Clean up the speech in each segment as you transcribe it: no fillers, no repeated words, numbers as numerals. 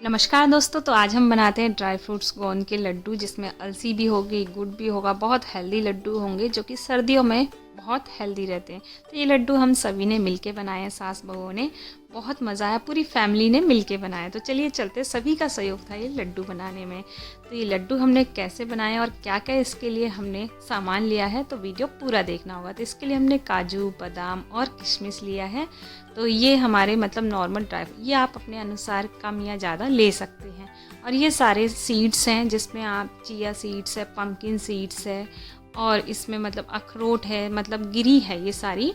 नमस्कार दोस्तों। तो आज हम बनाते हैं ड्राई फ्रूट्स गोंद के लड्डू, जिसमें अलसी भी होगी, गुड़ भी होगा। बहुत हेल्दी लड्डू होंगे जो कि सर्दियों में बहुत हेल्दी रहते हैं। तो ये लड्डू हम सभी ने मिलके बनाए हैं, सास बहुओं ने। बहुत मज़ा आया, पूरी फैमिली ने मिलके बनाया। तो चलिए चलते, सभी का सहयोग था ये लड्डू बनाने में। तो ये लड्डू हमने कैसे बनाए और क्या क्या इसके लिए हमने सामान लिया है, तो वीडियो पूरा देखना होगा। तो इसके लिए हमने काजू, बादाम और किशमिश लिया है। तो ये हमारे मतलब नॉर्मल ड्राई, ये आप अपने अनुसार कम या ज़्यादा ले सकते हैं। और ये सारे सीड्स हैं, जिसमें आप चिया सीड्स है, पम्पकिन सीड्स है, और इसमें मतलब अखरोट है, मतलब गिरी है ये सारी।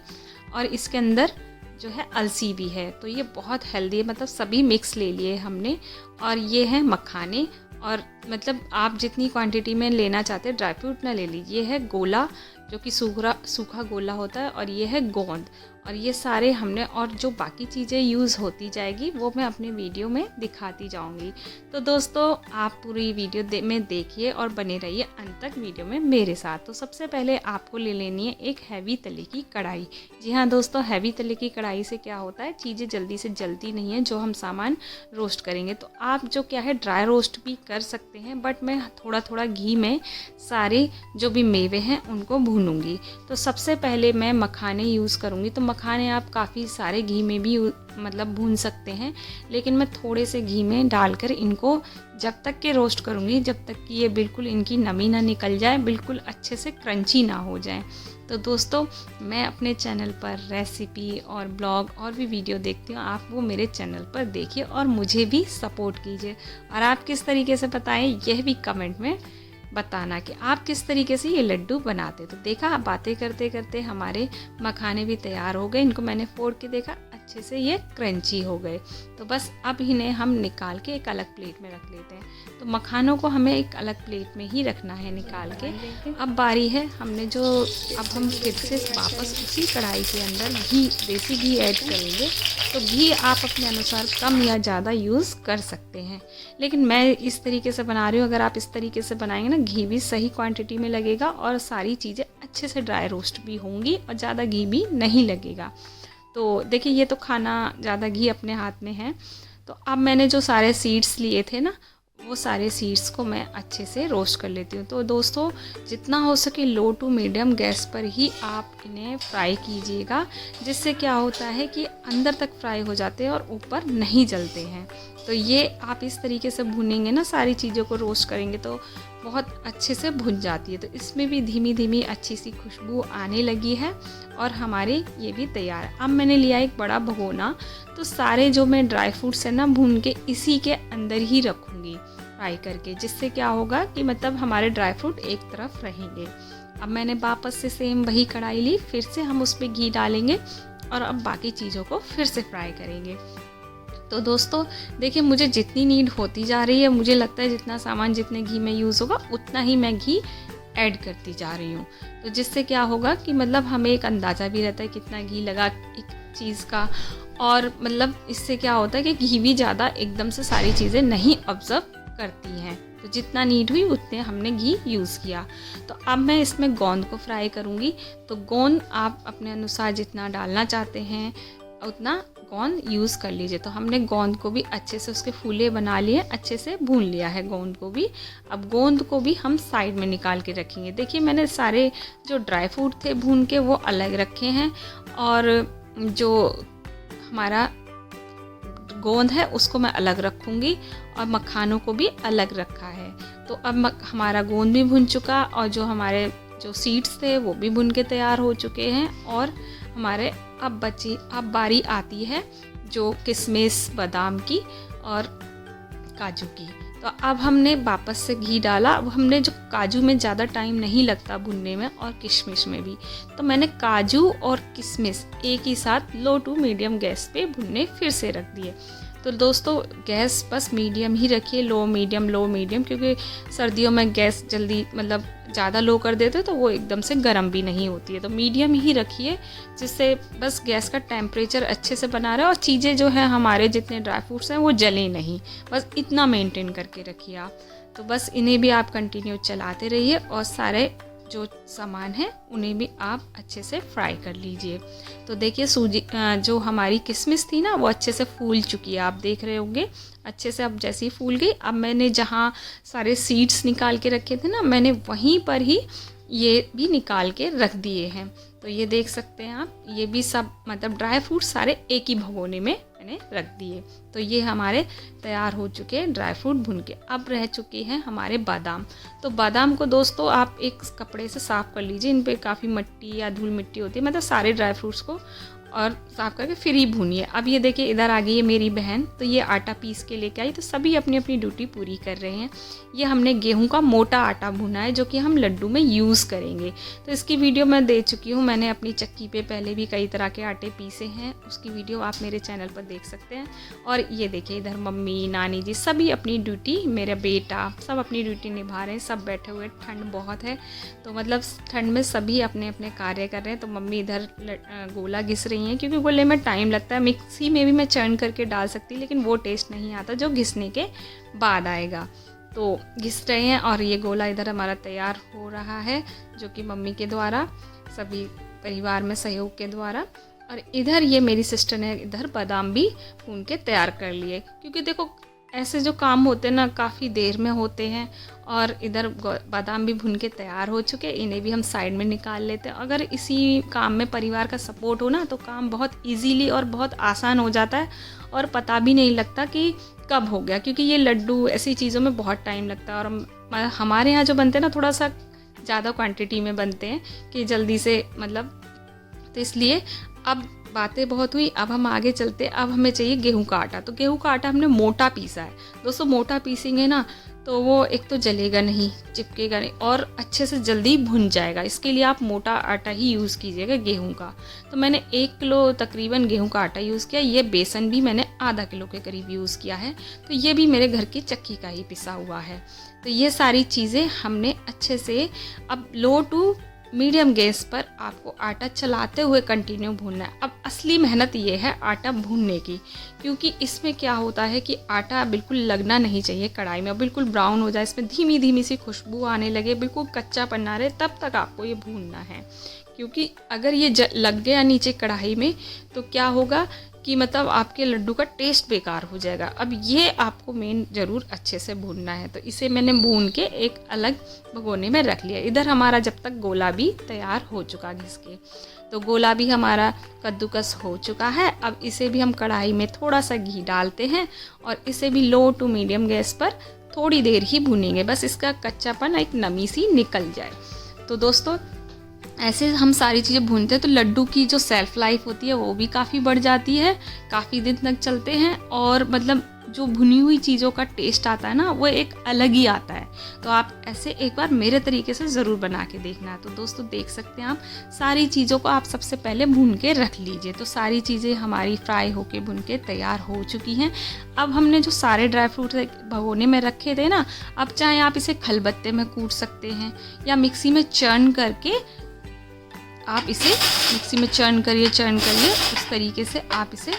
और इसके अंदर जो है अलसी भी है। तो ये बहुत हेल्दी है, मतलब सभी मिक्स ले लिए हमने। और ये है मखाने, और मतलब आप जितनी क्वांटिटी में लेना चाहते हैं ड्राई फ्रूट ना ले लीजिए। ये है गोला, जो कि सूखा गोला होता है, और ये है गोंद। और ये सारे हमने, और जो बाकी चीज़ें यूज़ होती जाएगी वो मैं अपने वीडियो में दिखाती जाऊंगी। तो दोस्तों आप पूरी वीडियो में देखिए और बने रहिए अंत तक वीडियो में मेरे साथ। तो सबसे पहले आपको ले लेनी है एक हैवी तले की कढ़ाई। जी हाँ दोस्तों, हैवी तले की कढ़ाई से क्या होता है, चीज़ें जल्दी से जलती नहीं है जो हम सामान रोस्ट करेंगे। तो आप जो क्या है ड्राई रोस्ट भी कर सकते हैं, बट मैं थोड़ा थोड़ा घी में सारे जो भी मेवे हैं उनको भूनूंगी। तो सबसे पहले मैं मखाने यूज़ करूँगी। तो मखाने आप काफ़ी सारे घी में भी मतलब भून सकते हैं, लेकिन मैं थोड़े से घी में डालकर इनको जब तक के रोस्ट करूँगी जब तक कि ये बिल्कुल इनकी नमी ना निकल जाए, बिल्कुल अच्छे से क्रंची ना हो जाए। तो दोस्तों मैं अपने चैनल पर रेसिपी और ब्लॉग और भी वीडियो देखती हूँ, आप वो मेरे चैनल पर देखिए और मुझे भी सपोर्ट कीजिए। और आप किस तरीके से बताएं यह भी कमेंट में बताना कि आप किस तरीके से ये लड्डू बनाते। तो देखा, बातें करते करते हमारे मखाने भी तैयार हो गए। इनको मैंने फोड़ के देखा, अच्छे से ये क्रंची हो गए। तो बस अब इन्हें हम निकाल के एक अलग प्लेट में रख लेते हैं। तो मखानों को हमें एक अलग प्लेट में ही रखना है निकाल के। अब बारी है हमने जो, अब हम फिर से वापस उसी कढ़ाई के अंदर घी, देसी घी ऐड करेंगे। तो घी आप अपने अनुसार कम या ज़्यादा यूज़ कर सकते हैं, लेकिन मैं इस तरीके से बना रही हूँ। अगर आप इस तरीके से बनाएंगे ना, घी भी सही क्वांटिटी में लगेगा और सारी चीज़ें अच्छे से ड्राई रोस्ट भी होंगी और ज़्यादा घी भी नहीं लगेगा। तो देखिए, ये तो खाना ज़्यादा घी अपने हाथ में है। तो अब मैंने जो सारे सीड्स लिए थे ना, वो सारे सीड्स को मैं अच्छे से रोस्ट कर लेती हूँ। तो दोस्तों जितना हो सके लो टू मीडियम गैस पर ही आप इन्हें फ्राई कीजिएगा, जिससे क्या होता है कि अंदर तक फ्राई हो जाते हैं और ऊपर नहीं जलते हैं। तो ये आप इस तरीके से भुनेंगे ना, सारी चीज़ों को रोस्ट करेंगे तो बहुत अच्छे से भुन जाती है। तो इसमें भी धीमी धीमी अच्छी सी खुशबू आने लगी है और हमारे ये भी तैयार है। अब मैंने लिया एक बड़ा भगोना। तो सारे जो मैं ड्राई फ्रूट्स है ना, भून के इसी के अंदर ही रखूँगी फ्राई करके, जिससे क्या होगा कि मतलब हमारे ड्राई फ्रूट एक तरफ रहेंगे। अब मैंने वापस से सेम वही कढ़ाई ली, फिर से हम उस पर घी डालेंगे और अब बाकी चीज़ों को फिर से फ्राई करेंगे। तो दोस्तों देखिए, मुझे जितनी नीड होती जा रही है, मुझे लगता है जितना सामान जितने घी में यूज़ होगा उतना ही मैं घी ऐड करती जा रही हूँ। तो जिससे क्या होगा कि मतलब हमें एक अंदाज़ा भी रहता है कितना घी लगा एक चीज़ का। और मतलब इससे क्या होता है कि घी भी ज़्यादा एकदम से सारी चीज़ें नहीं ऑब्जर्व करती हैं। तो जितना नीड हुई उतने हमने घी यूज़ किया। तो अब मैं इसमें गोंद को फ्राई करूँगी। तो गोंद आप अपने अनुसार जितना डालना चाहते हैं उतना गोंद यूज़ कर लीजिए। तो हमने गोंद को भी अच्छे से उसके फूले बना लिए, अच्छे से भून लिया है गोंद को भी। अब गोंद को भी हम साइड में निकाल के रखेंगे। देखिए, मैंने सारे जो ड्राई फ्रूट थे भून के वो अलग रखे हैं, और जो हमारा गोंद है उसको मैं अलग रखूँगी, और मखानों को भी अलग रखा है। तो अब हमारा गोंद भी भुन चुका, और जो हमारे जो सीड्स थे वो भी भुन के तैयार हो चुके हैं। और हमारे अब बारी आती है जो किशमिश, बादाम की और काजू की। तो अब हमने वापस से घी डाला। अब हमने जो काजू में ज़्यादा टाइम नहीं लगता भुनने में, और किशमिश में भी, तो मैंने काजू और किशमिश एक ही साथ लो टू मीडियम गैस पे भुनने फिर से रख दिए। तो दोस्तों गैस बस मीडियम ही रखिए, लो मीडियम, क्योंकि सर्दियों में गैस जल्दी मतलब ज़्यादा लो कर देते तो वो एकदम से गर्म भी नहीं होती है। तो मीडियम ही रखिए, जिससे बस गैस का टेम्परेचर अच्छे से बना रहे और चीज़ें जो है हमारे जितने ड्राई फ्रूट्स हैं वो जले नहीं, बस इतना मेंटेन करके रखिए आप। तो बस इन्हें भी आप कंटिन्यू चलाते रहिए और सारे जो सामान है उन्हें भी आप अच्छे से फ्राई कर लीजिए। तो देखिए सूजी जो हमारी किशमिश थी ना वो अच्छे से फूल चुकी है, आप देख रहे होंगे अच्छे से। अब जैसे ही फूल गई, अब मैंने जहाँ सारे सीड्स निकाल के रखे थे ना, मैंने वहीं पर ही ये भी निकाल के रख दिए हैं। तो ये देख सकते हैं आप, ये भी सब मतलब ड्राई फ्रूट सारे एक ही भगोने में मैंने रख दिए। तो ये हमारे तैयार हो चुके हैं ड्राई फ्रूट भुन के। अब रह चुके हैं हमारे बादाम। तो बादाम को दोस्तों आप एक कपड़े से साफ़ कर लीजिए, इन पे काफ़ी मिट्टी या धूल मिट्टी होती है, मतलब सारे ड्राई फ्रूट्स को और साफ़ करके फिर ही भूनिए। अब ये देखिए इधर आ गई है मेरी बहन, तो ये आटा पीस के लेके आई। तो सभी अपनी अपनी ड्यूटी पूरी कर रहे हैं। ये हमने गेहूं का मोटा आटा भुना है जो कि हम लड्डू में यूज़ करेंगे। तो इसकी वीडियो मैं दे चुकी हूँ, मैंने अपनी चक्की पे पहले भी कई तरह के आटे पीसे हैं, उसकी वीडियो आप मेरे चैनल पर देख सकते हैं। और ये देखिए इधर मम्मी नानी जी सभी अपनी ड्यूटी, मेरा बेटा सब अपनी ड्यूटी निभा रहे हैं। सब बैठे हुए, ठंड बहुत है तो मतलब ठंड में सभी अपने अपने कार्य कर रहे हैं। तो मम्मी इधर गोला घिस रही हैं, क्योंकि गोले में टाइम लगता है। मिक्सी में भी मैं चर्न करके डाल सकती, लेकिन वो टेस्ट नहीं आता जो घिसने के बाद आएगा। तो घिस रहे हैं और ये गोला इधर हमारा तैयार हो रहा है, जो कि मम्मी के द्वारा, सभी परिवार में सहयोग के द्वारा। और इधर ये मेरी सिस्टर ने इधर बादाम भी भून के तैयार कर लिए, क्योंकि देखो ऐसे जो काम होते हैं ना काफ़ी देर में होते हैं। और इधर बादाम भी भुन के तैयार हो चुके, इन्हें भी हम साइड में निकाल लेते हैं। अगर इसी काम में परिवार का सपोर्ट हो ना तो काम बहुत इजीली और बहुत आसान हो जाता है और पता भी नहीं लगता कि कब हो गया, क्योंकि ये लड्डू ऐसी चीज़ों में बहुत टाइम लगता है। और हमारे यहाँ जो बनते हैं ना थोड़ा सा ज़्यादा क्वांटिटी में बनते हैं कि जल्दी से मतलब, तो इसलिए अब बातें बहुत हुई, अब हम आगे चलते। अब हमें चाहिए गेहूं का आटा। तो गेहूं का आटा हमने मोटा पीसा है दोस्तों। मोटा पीसेंगे ना तो वो एक तो जलेगा नहीं, चिपकेगा नहीं और अच्छे से जल्दी भुन जाएगा। इसके लिए आप मोटा आटा ही यूज़ कीजिएगा गेहूं का। तो मैंने 1 किलो तकरीबन गेहूं का आटा यूज़ किया। ये बेसन भी मैंने आधा किलो के करीब यूज़ किया है। तो ये भी मेरे घर की चक्की का ही पिसा हुआ है। तो ये सारी चीज़ें हमने अच्छे से अब लो टू मीडियम गैस पर आपको आटा चलाते हुए कंटिन्यू भूनना है। अब असली मेहनत ये है आटा भूनने की, क्योंकि इसमें क्या होता है कि आटा बिल्कुल लगना नहीं चाहिए कढ़ाई में, बिल्कुल ब्राउन हो जाए, इसमें धीमी धीमी सी खुशबू आने लगे, बिल्कुल कच्चा पन्ना रहे, तब तक आपको ये भूनना है। क्योंकि अगर ये लग गया नीचे कढ़ाई में तो क्या होगा कि मतलब आपके लड्डू का टेस्ट बेकार हो जाएगा। अब ये आपको मेन ज़रूर अच्छे से भूनना है। तो इसे मैंने भून के एक अलग भगोने में रख लिया। इधर हमारा जब तक गोला भी तैयार हो चुका घिस के, तो गोला भी हमारा कद्दूकस हो चुका है। अब इसे भी हम कढ़ाई में थोड़ा सा घी डालते हैं और इसे भी लो टू मीडियम गैस पर थोड़ी देर ही भूनेंगे, बस इसका कच्चापन एक नमी सी निकल जाए। तो दोस्तों ऐसे हम सारी चीज़ें भूनते हैं तो लड्डू की जो सेल्फ़ लाइफ होती है वो भी काफ़ी बढ़ जाती है, काफ़ी दिन तक चलते हैं। और मतलब जो भुनी हुई चीज़ों का टेस्ट आता है ना वो एक अलग ही आता है। तो आप ऐसे एक बार मेरे तरीके से ज़रूर बना के देखना। तो दोस्तों देख सकते हैं आप, सारी चीज़ों को आप सबसे पहले भून के रख लीजिए। तो सारी चीज़ें हमारी फ्राई होके भुन के तैयार हो चुकी हैं। अब हमने जो सारे ड्राई फ्रूट भगोने में रखे थे ना, अब चाहे आप इसे खलबत्ते में कूट सकते हैं या मिक्सी में चर्न करके आप इसे मिक्सी में चर्न करिए, उस तरीके से आप इसे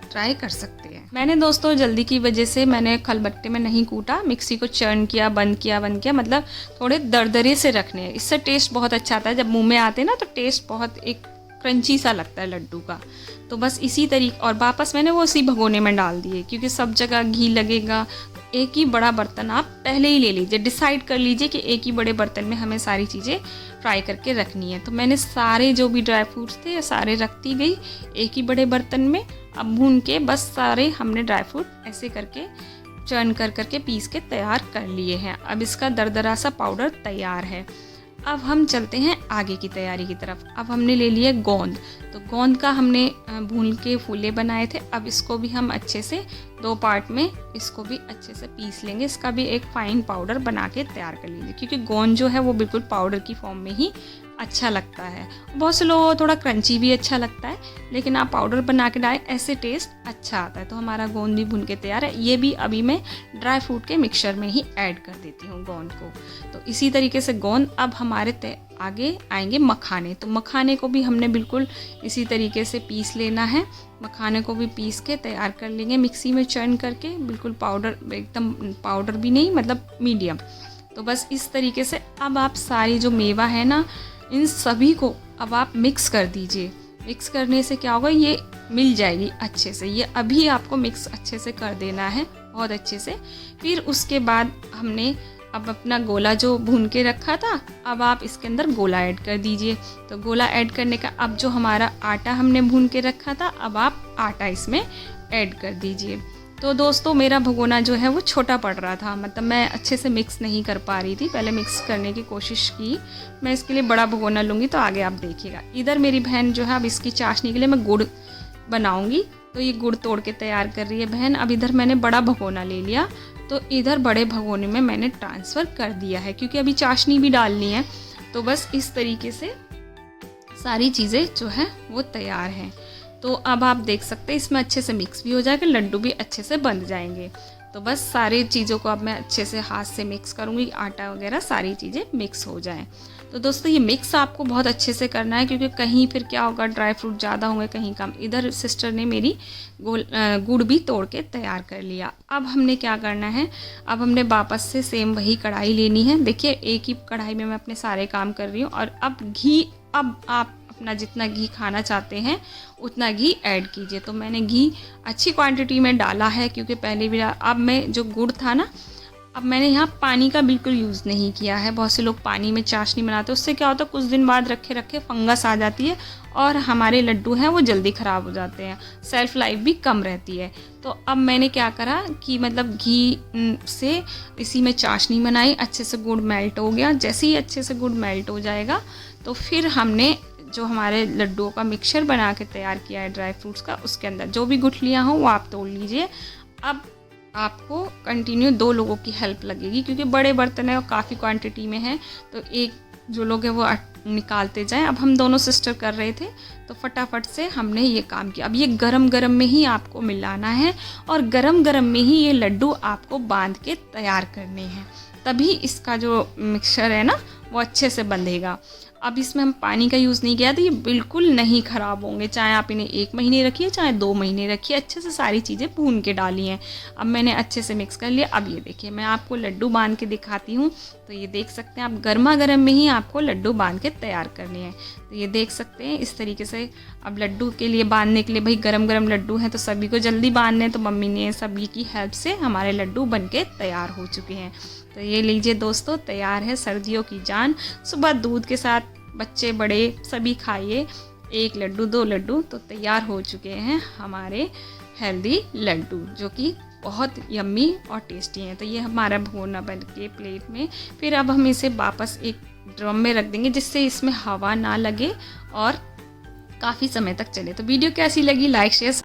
ट्राई कर सकते हैं। मैंने दोस्तों जल्दी की वजह से मैंने खलबट्टे में नहीं कूटा, मिक्सी को चर्न किया, बंद किया, मतलब थोड़े दरदरे से रखने हैं। इससे टेस्ट बहुत अच्छा आता है, जब मुंह में आते हैं ना तो टेस्ट बहुत एक क्रंची सा लगता है लड्डू का। तो बस इसी तरीके, और वापस मैंने वो उसी भगोने में डाल दिए, क्योंकि सब जगह घी लगेगा। एक ही बड़ा बर्तन आप पहले ही ले लीजिए, डिसाइड कर लीजिए कि एक ही बड़े बर्तन में हमें सारी चीज़ें फ्राई करके रखनी है। तो मैंने सारे जो भी ड्राई फ्रूट्स थे सारे रखती गई एक ही बड़े बर्तन में। अब भून के बस सारे हमने ड्राई फ्रूट ऐसे करके चर्न करके पीस के तैयार कर लिए हैं। अब इसका दरदरा सा पाउडर तैयार है। अब हम चलते हैं आगे की तैयारी की तरफ। अब हमने ले लिया गोंद। तो गोंद का हमने भून के फूले बनाए थे। अब इसको भी हम अच्छे से 2 पार्ट में इसको भी अच्छे से पीस लेंगे। इसका भी एक फाइन पाउडर बना के तैयार कर लीजिए, क्योंकि गोंद जो है वो बिल्कुल पाउडर की फॉर्म में ही अच्छा लगता है। बहुत से लोगों को थोड़ा क्रंची भी अच्छा लगता है, लेकिन आप पाउडर बना के डालें, ऐसे टेस्ट अच्छा आता है। तो हमारा गोंद भी भुन के तैयार है। ये भी अभी मैं ड्राई फ्रूट के मिक्सचर में ही ऐड कर देती हूँ गोंद को। तो इसी तरीके से गोंद, अब हमारे आगे आएंगे मखाने। तो मखाने को भी हमने बिल्कुल इसी तरीके से पीस लेना है। मखाने को भी पीस के तैयार कर लेंगे मिक्सी में चर्न करके, बिल्कुल पाउडर, एकदम पाउडर भी नहीं, मतलब मीडियम। तो बस इस तरीके से अब आप सारी जो मेवा है ना, इन सभी को अब आप मिक्स कर दीजिए। मिक्स करने से क्या होगा, ये मिल जाएगी अच्छे से। ये अभी आपको मिक्स अच्छे से कर देना है, बहुत अच्छे से। फिर उसके बाद हमने अब अपना गोला जो भून के रखा था, अब आप इसके अंदर गोला ऐड कर दीजिए। तो गोला ऐड करने का, अब जो हमारा आटा हमने भून के रखा था, अब आप आटा इसमें ऐड कर दीजिए। तो दोस्तों मेरा भगोना जो है वो छोटा पड़ रहा था, मतलब मैं अच्छे से मिक्स नहीं कर पा रही थी। पहले मिक्स करने की कोशिश की, मैं इसके लिए बड़ा भगोना लूँगी, तो आगे आप देखिएगा। इधर मेरी बहन जो है अब इसकी चाशनी के लिए मैं गुड़ बनाऊँगी, तो ये गुड़ तोड़ के तैयार कर रही है बहन। अब इधर मैंने बड़ा भगोना ले लिया, तो इधर बड़े भगोने में मैंने ट्रांसफ़र कर दिया है, क्योंकि अभी चाशनी भी डालनी है। तो बस इस तरीके से सारी चीज़ें जो है वो तैयार हैं। तो अब आप देख सकते हैं इसमें अच्छे से मिक्स भी हो जाएगा, लड्डू भी अच्छे से बन जाएंगे। तो बस सारी चीज़ों को अब मैं अच्छे से हाथ से मिक्स करूँगी, आटा वगैरह सारी चीज़ें मिक्स हो जाएं। तो दोस्तों ये मिक्स आपको बहुत अच्छे से करना है, क्योंकि कहीं फिर क्या होगा, ड्राई फ्रूट ज़्यादा होंगे, कहीं कम। इधर सिस्टर ने मेरी गुड़ भी तोड़ के तैयार कर लिया। अब हमने क्या करना है, अब हमने वापस से सेम वही कढ़ाई लेनी है। देखिए एक ही कढ़ाई में मैं अपने सारे काम कर रही हूँ। और अब घी, अब आप अपना जितना घी खाना चाहते हैं उतना घी ऐड कीजिए। तो मैंने घी अच्छी क्वांटिटी में डाला है, क्योंकि पहले भी अब मैं जो गुड़ था ना, अब मैंने यहाँ पानी का बिल्कुल यूज़ नहीं किया है। बहुत से लोग पानी में चाशनी बनाते हैं, उससे क्या होता है कुछ दिन बाद रखे रखे फंगस आ जाती है और हमारे लड्डू हैं वो जल्दी ख़राब हो जाते हैं, सेल्फ लाइफ भी कम रहती है। तो अब मैंने क्या करा कि मतलब घी से इसी में चाशनी बनाई, अच्छे से गुड़ मेल्ट हो गया। जैसे ही अच्छे से गुड़ मेल्ट हो जाएगा, तो फिर हमने जो हमारे लड्डुओं का मिक्सचर बना के तैयार किया है ड्राई फ्रूट्स का, उसके अंदर जो भी गुठलियाँ हों वो आप तोड़ लीजिए। अब आपको कंटिन्यू 2 लोगों की हेल्प लगेगी, क्योंकि बड़े बर्तन है और काफ़ी क्वांटिटी में है, तो एक जो लोग हैं वो निकालते जाएं। अब हम दोनों सिस्टर कर रहे थे, तो फटाफट से हमने ये काम किया। अब ये गरम गरम में ही आपको मिलाना है, और गरम गरम में ही ये लड्डू आपको बांध के तैयार करने हैं, तभी इसका जो मिक्सचर है ना वो अच्छे से बंधेगा। अब इसमें हम पानी का यूज़ नहीं किया, तो ये बिल्कुल नहीं ख़राब होंगे, चाहे आप इन्हें 1 महीने रखिए चाहे 2 महीने रखिए। अच्छे से सारी चीज़ें भून के डाली हैं। अब मैंने अच्छे से मिक्स कर लिया। अब ये देखिए मैं आपको लड्डू बांध के दिखाती हूँ। तो ये देख सकते हैं आप, गर्मा गर्म में ही आपको लड्डू बांध के तैयार करने हैं। तो ये देख सकते हैं इस तरीके से। अब लड्डू के लिए बांधने के लिए, भाई गरम गरम लड्डू हैं तो सभी को जल्दी बांधने हैं, तो मम्मी ने सभी की हेल्प से हमारे लड्डू बन के तैयार हो चुके हैं। तो ये लीजिए दोस्तों, तैयार है सर्दियों की जान। सुबह दूध के साथ बच्चे बड़े सभी खाइए, 1 लड्डू 2 लड्डू, तो तैयार हो चुके हैं हमारे हेल्दी लड्डू, जो कि बहुत यम्मी और टेस्टी हैं। तो ये हमारा भगोना बन के प्लेट में। फिर अब हम इसे वापस एक ड्रम में रख देंगे, जिससे इसमें हवा ना लगे और काफ़ी समय तक चले। तो वीडियो कैसी लगी, लाइक शेयर